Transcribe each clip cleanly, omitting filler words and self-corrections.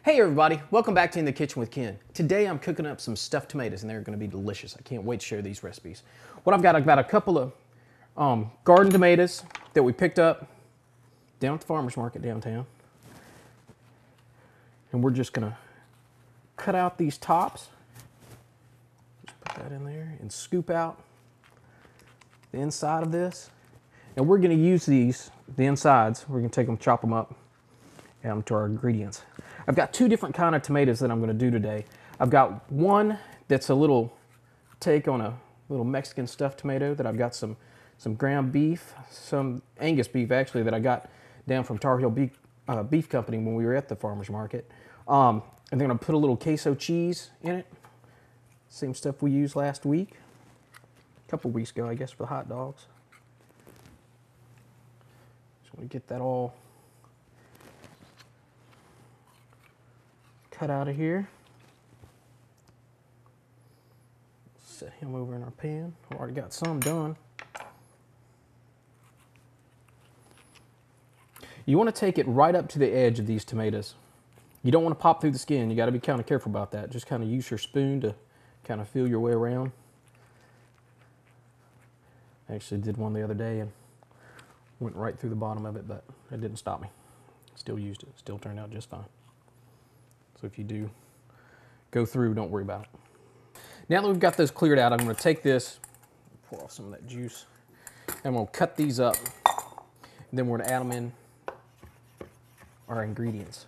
Hey everybody, welcome back to In the Kitchen with Ken. Today I'm cooking up some stuffed tomatoes and they're going to be delicious. I can't wait to share these recipes. What I've got a couple of garden tomatoes that we picked up down at the farmer's market downtown. And we're just going to cut out these tops. Just put that in there and scoop out the inside of this. And we're going to use these, the insides, we're going to take them, chop them up, add them to our ingredients. I've got two different kind of tomatoes that I'm going to do today. I've got one that's a little take on a little Mexican stuffed tomato that I've got some ground beef, some Angus beef actually that I got down from Tar Heel Beef Company when we were at the farmer's market. And then I'm going to put a little queso cheese in it. Same stuff we used last week. A couple weeks ago, I guess, for the hot dogs. Just want to get that all cut out of here. Set him over in our pan. I've already got some done. You want to take it right up to the edge of these tomatoes. You don't want to pop through the skin. You got to be kind of careful about that. Just kind of use your spoon to kind of feel your way around. I actually did one the other day and went right through the bottom of it, but it didn't stop me. Still used it. Still turned out just fine. So if you do go through, don't worry about it. Now that we've got those cleared out, I'm going to take this, pour off some of that juice, and I'm going to cut these up. And then we're going to add them in our ingredients.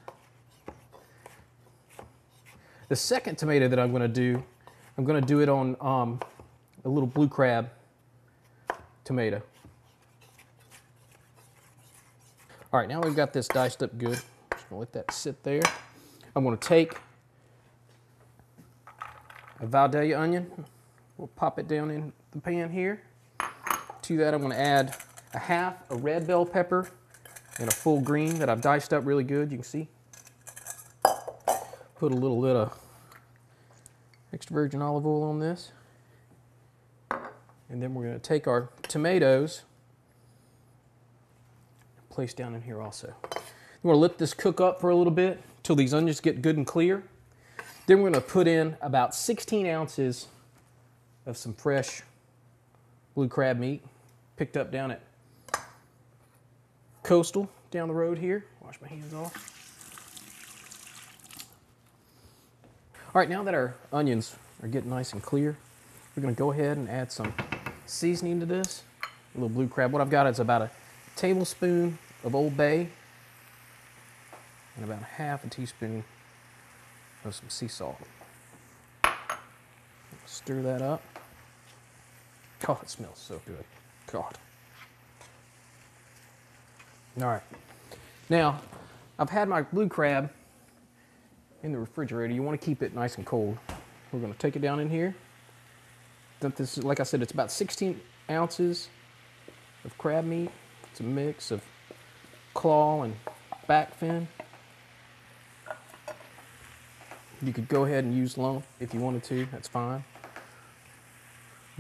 The second tomato that I'm going to do it on a little blue crab tomato. All right, now we've got this diced up good. Just going to let that sit there. I'm going to take a Vidalia onion. We'll pop it down in the pan here. To that, I'm going to add a red bell pepper and a full green that I've diced up really good. You can see. Put a little bit of extra virgin olive oil on this. And then we're going to take our tomatoes and place down in here also. We're going to let this cook up for a little bit until these onions get good and clear. Then we're going to put in about 16 ounces of some fresh blue crab meat picked up down at Coastal down the road here. Wash my hands off. All right, now that our onions are getting nice and clear, we're going to go ahead and add some seasoning to this. A little blue crab. What I've got is about a tablespoon of Old Bay and about half a teaspoon of some sea salt. Stir that up. Oh, it smells so good. God. All right. Now, I've had my blue crab in the refrigerator. You want to keep it nice and cold. We're going to take it down in here. This, like I said, it's about 16 ounces of crab meat. It's a mix of claw and back fin. You could go ahead and use lump if you wanted to, that's fine.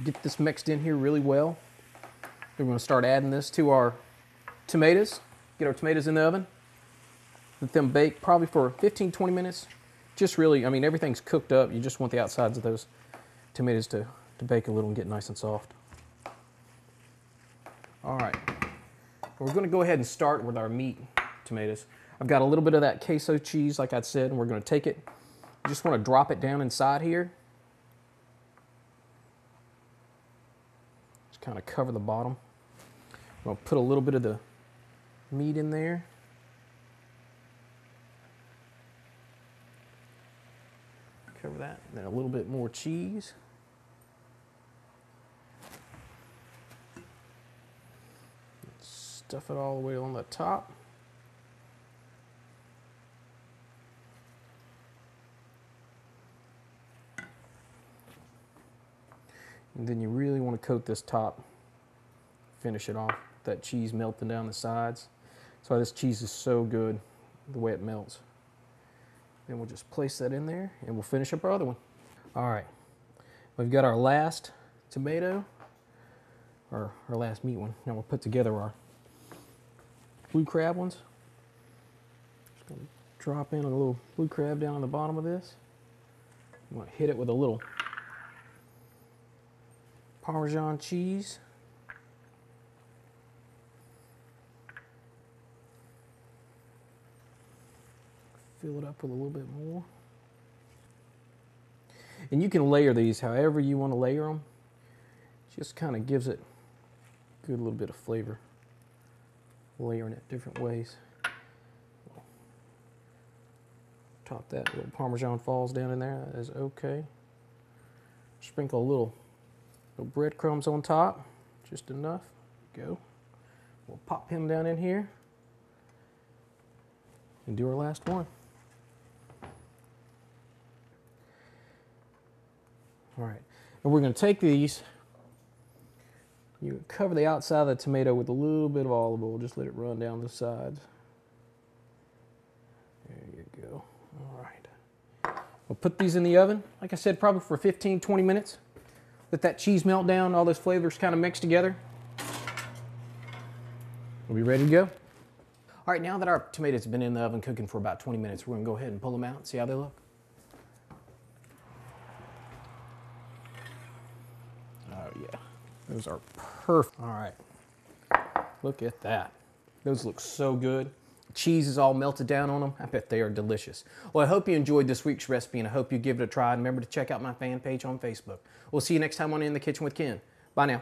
Get this mixed in here really well. We're going to start adding this to our tomatoes. Get our tomatoes in the oven. Let them bake probably for 15-20 minutes. Just really, I mean, everything's cooked up. You just want the outsides of those tomatoes to bake a little and get nice and soft. All right. We're going to go ahead and start with our meat tomatoes. I've got a little bit of that queso cheese, like I said, and we're going to take it. You just want to drop it down inside here. Just kind of cover the bottom. I'm going to put a little bit of the meat in there. Cover that. And then a little bit more cheese. Stuff it all the way on the top. And then you really want to coat this top, finish it off, that cheese melting down the sides. That's why this cheese is so good, the way it melts. Then we'll just place that in there and we'll finish up our other one. All right, we've got our last tomato, or our last meat one. Now we'll put together our blue crab ones. Just gonna drop in a little blue crab down on the bottom of this. I'm going to hit it with a little Parmesan cheese. Fill it up with a little bit more. And you can layer these however you want to layer them. Just kind of gives it a good little bit of flavor. Layering it different ways. Top that, little Parmesan falls down in there. That is okay. Sprinkle a little breadcrumbs on top, just enough. Go. We'll pop him down in here and do our last one. All right, and we're going to take these. You cover the outside of the tomato with a little bit of olive oil. Just let it run down the sides. There you go. All right. We'll put these in the oven, like I said, probably for 15-20 minutes. Let that cheese melt down, all those flavors kind of mix together. We'll be ready to go. All right, now that our tomatoes have been in the oven cooking for about 20 minutes, we're going to go ahead and pull them out and see how they look. Oh yeah, those are perfect. All right, look at that. Those look so good. Cheese is all melted down on them. I bet they are delicious. Well, I hope you enjoyed this week's recipe, and I hope you give it a try. And remember to check out my fan page on Facebook. We'll see you next time on In the Kitchen with Ken. Bye now.